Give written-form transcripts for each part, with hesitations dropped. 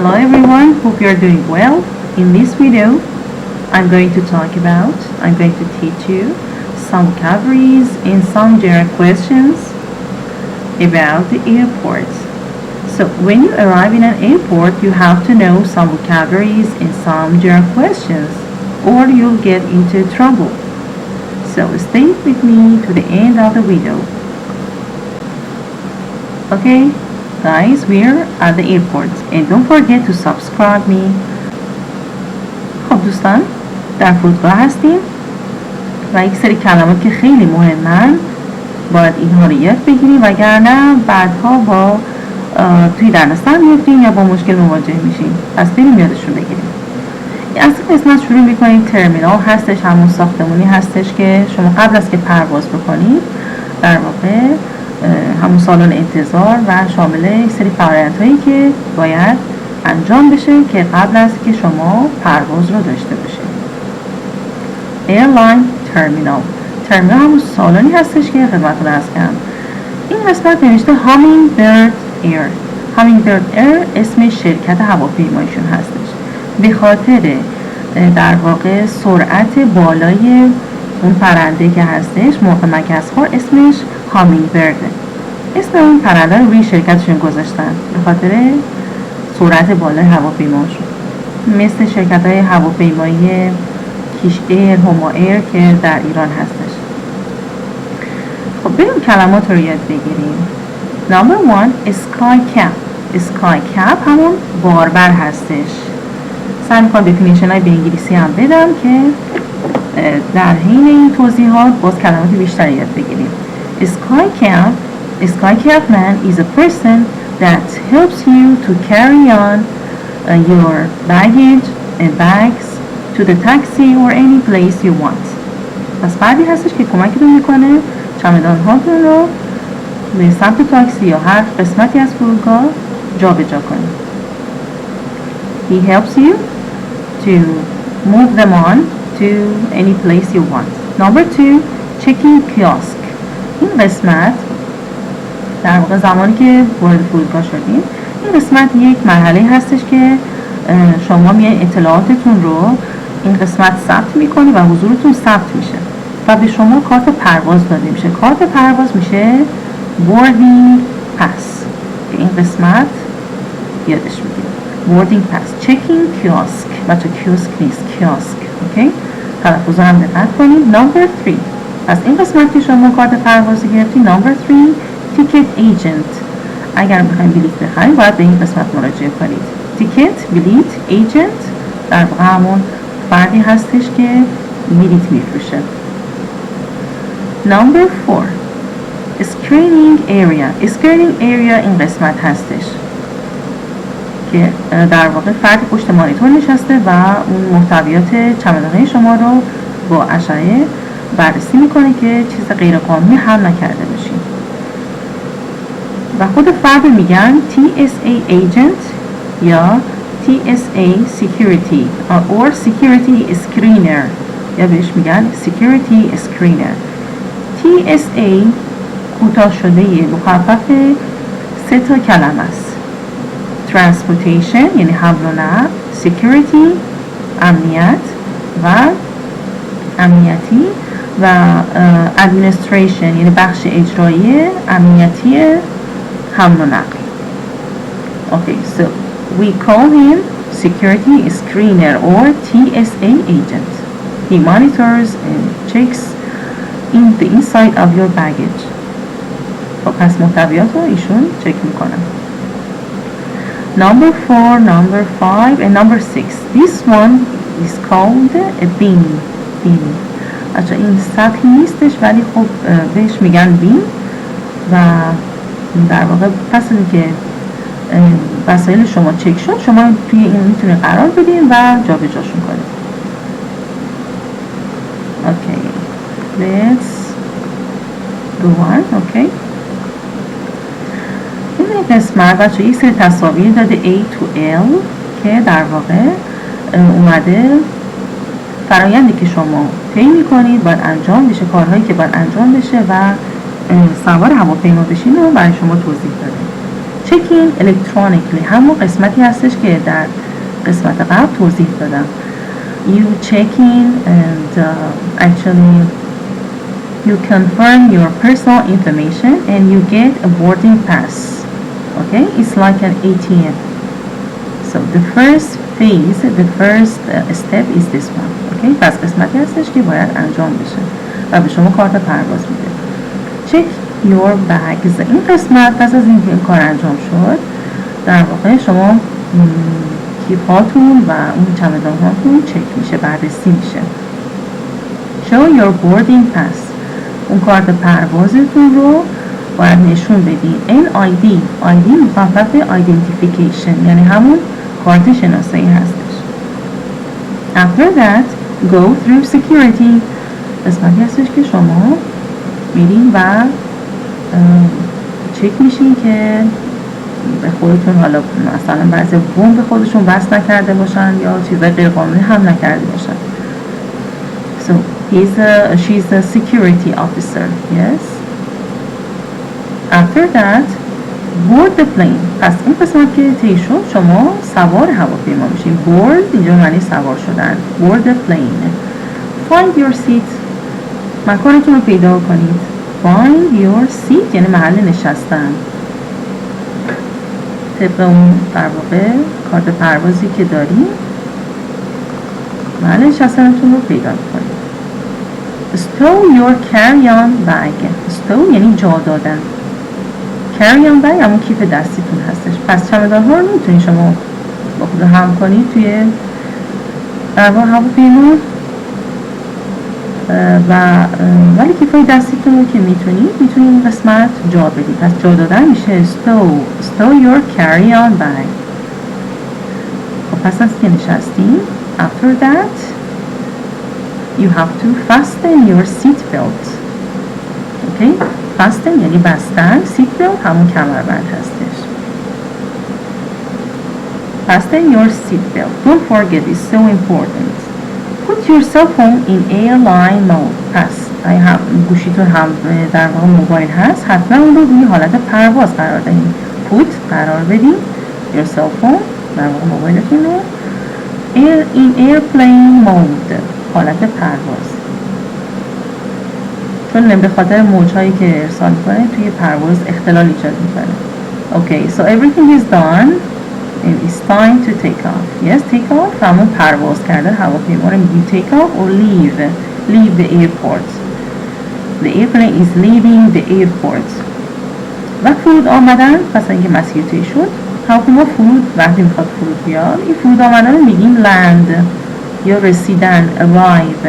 Hello everyone, hope you are doing well. In this video, I'm going to teach you some vocabularies and some general questions about the airport. So when you arrive in an airport, you have to know some vocabularies and some general questions, or you'll get into trouble. So stay with me to the end of the video. Okay guys, we're at the airport and don't forget to subscribe me. خب دوستان، در فرودگاه هستیم و یک سری کلمات که خیلی مهمن باید اینها رو یاد بگیریم، وگرنه بعدها با توی دردسر میفتیم یا با مشکل مواجه میشیم. پس بریم یادشون بگیریم. از این قسمت شروع میکنیم. ترمینال هستش، همون ساختمونی هستش که شما قبل از که پرواز بکنید در واقع همون سالن انتظار و شامل یک سری فعالیت‌هایی که باید انجام بشه که قبل از که شما پرواز رو داشته باشید. ایرلاین ترمینال همون سالنی هستش که خدمتتون عرض کردم. این قسمت نوشته هامینگبرد ایر اسم شرکت هواپیماییشون هستش، به خاطر در واقع سرعت بالای اون پرنده که هستش موقع مکث‌خوار اسمش هامینگبرده. اسم اون پرنده رو روی شرکتشون گذاشتن به خاطر سرعت بالای هواپیماشون، مثل شرکت‌های هواپیمایی کیش ایر، هوما ایر که در ایران هستش. خب بریم کلمات رو یاد بگیریم. Number 1 اسکای کپ همون باربر هستش. سعی می‌کنم دفینیشن‌های به انگلیسی هم بدم که در حین این توضیحات باز کلمات بیشتری یاد بگیریم. Sky cap man is a person that helps you to carry on your baggage and bags to the taxi or any place you want. پس فردی هستش که کمکتون میکنه چمدان هاتون رو به سمت تاکسی یا هر قسمتی از فرودگاه جا به جا کنید. He helps you to move them on to any place you want. Number 2 checking kiosk. این قسمت در واقع زمانی که وارد فرودگاه شدیم، این قسمت یک مرحله هستش که شما میای اطلاعاتتون رو این قسمت ثبت میکنی و حضورتون ثبت میشه و به شما کارت پرواز داده میشه. کارت پرواز میشه boarding pass که این قسمت یادش میگیریم. boarding pass. checking kiosk، بچه کیوسک نیست، کیوسک. اوکی، تلفظ هم دقت کنید. number 3 از این قسمت که شما کارت پرواز گرفتی. number 3 ticket agent. اگر میخوایم بلیط بخریم باید به این قسمت مراجعه کنید. ticket، بلیط، agent در واقع همون فردی هستش که بلیط میفروشه. number 4 screening area این قسمت هستش که در واقع فرد پشت مانیتور نشسته و اون محتویات چمدان‌های شما رو با اشعه بررسی میکنه که چیز غیر قانونی حمل نکرده باشین و خود فرد میگن TSA agent یا TSA security or security screener یا بهش میگن security screener. TSA کوتاه شده مخفف 3 تا کلمه است. transportation یعنی حمل و نقل، security امنیت و امنیتی و administration یعنی بخش اجرایی امنیتی حمل و نقل. Okay, so we call him security screener or TSA agent. He monitors and checks in the inside of your baggage. خب پس محتویات رو ایشون چک میکنن. number 4 number 5 and number 6 this one is called a bin. اچه این سطحی نیستش ولی خب بهش میگن بین و در واقع پس که وسایل شما چک شد شما توی این میتونه قرار بدین و جا به جاشون کنید. okay, let's go on. okay, این قسمت بچه یک سری تصاویر داده A to L که در واقع اومده فرایندی که شما طی می‌کنید باید انجام بشه، کارهایی که باید انجام بشه و سوار هواپیما بشین رو برای شما توضیح داده. چکین electronically همون قسمتی هستش که در قسمت قبل توضیح دادم. You check in and actually you confirm your personal information and you get a boarding pass. Okay, it's like an ATM. So the first phase, the first step is this one. Okay, پس قسمتی هستش که باید انجام بشه و به شما کارت پرواز میده. Check your bags. این قسمت پس از اینکه این کار انجام شد در واقع شما کیف هاتون و اون چمدان هاتون چک میشه، بررسی میشه. Show your boarding pass. اون کارت پروازتون رو باید نشون بدین. NID مخفف identification یعنی همون کارت شناسایی هستش. After that go through security. قسمتی هستش که شما میرین و چک میشین که به خودتون حالا مثلا بعضی بمب به خودشون وصل نکرده باشن یا چیزای غیر قانونی هم نکرده باشن. So she's a security officer. Yes. After that board the plane. پس این قسمت که طی شد شما سوار هواپیما میشین. board اینجا معنی سوار شدن. board the plane. find your seat. مکانتون رو پیدا کنید. find your seat یعنی محل نشستن. طبق اون در واقع کارت پروازی که داریم محل نشستنتون رو پیدا کنید. stow your carry-on bag. stow یعنی جا دادن. carry-on bag همون کیف دستیتون هستش. پس چمدان ها رو میتونید شما با خود هم کنید توی در واقع هواپیما ولی کیفای دستیتون رو که میتونید این قسمت جا بدید. پس جا دادن میشه stow your carry-on bag. خب پس از که نشستیم after that you have to fasten your seat belt. okay fasten یعنی بستن. seat belt همون کمربند هستش. fasten your seat belt. don't forget it's so important. put your cell phone in airline mode. پس گوشیتون هم در واقع موبایل هست حتما اون رو روی حالت پرواز قرار دهید. put قرار بدید your cell phone در واقع موبایلتون رو in airplane mode حالت پرواز، چون به خاطر موجهایی که ارسال میکنه توی پرواز اختلال ایجاد میکنه. okay so everything is done and it's time to take off. yes take off همون پرواز کردن هواپیما رو میگیم take off or leave the airport. the airplane is leaving the airport. و فرود آمدن پس اینکه مسیر طی شد هواپیما فرود وقتی میخواد فرود بیاد این فرود آمدن رو میگیم land یا رسیدن arrive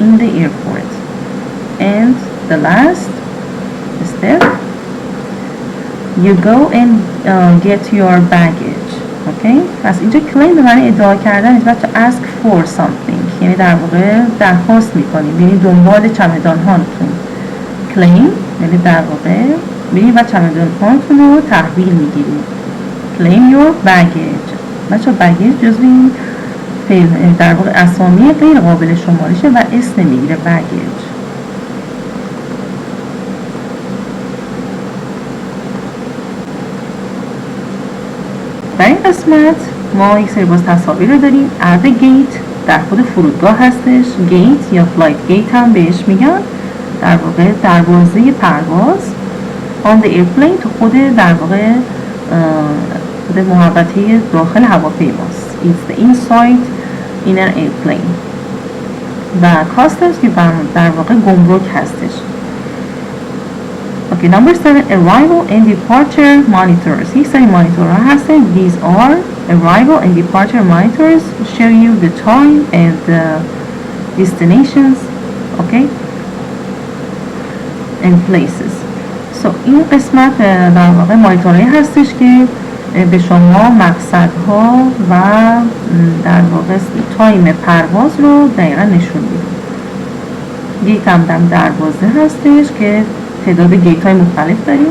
in the airport. and the last step you go and get your baggage. okay پس اینجا claim به معنی ادعا کردن is to ask for something یعنی در واقع درخواست میکنیم یعنی دنبال چمدان هاتون. claim یعنی در واقع میریم و چمدان هاتون رو تحویل میگیریم. claim your baggage. بچه baggage جزو این در واقع اسامی غیر قابل شمارشه و اسم نمیگیره baggage. در این قسمت ما یک سری باز تصاویر رو داریم. at the gate در خود فرودگاه هستش. gate یا flight gate هم بهش میگن در واقع دروازه پرواز. on the airplane تو خود در واقع خود محوطه داخل هواپیماست. it's the inside in an airplane. و customs که در واقع گمرک هستش. okay number 7 arrival and departure monitors. یک سری مانیتور ها هستن. these are arrival and departure monitors show you the time and the destinations okay and places. so این قسمت در واقع مانیتورهایی هستش که به شما مقصدها و در واقع تایم پرواز رو دقیقا نشون میده. گیت هم دروازه هستش که تعداد گیت های مختلف داریم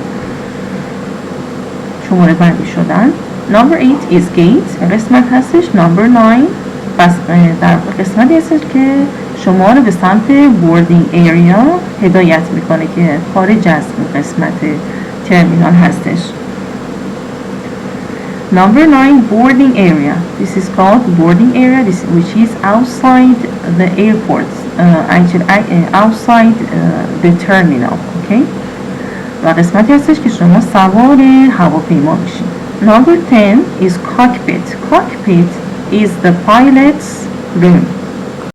شماره بندی شدن. number 8 is gate قسمت هستش. number 9 پس در قسمتی هستش که شما رو به سمت boarding area هدایت میکنه که خارج از این قسمت ترمینال هستش. Number 9, boarding area. This is called boarding area, which is outside the airport, outside the terminal. Okay. و قسمتی هستش که شما سوار هواپیما میشید. Number 10 is cockpit. Cockpit is the pilot's room.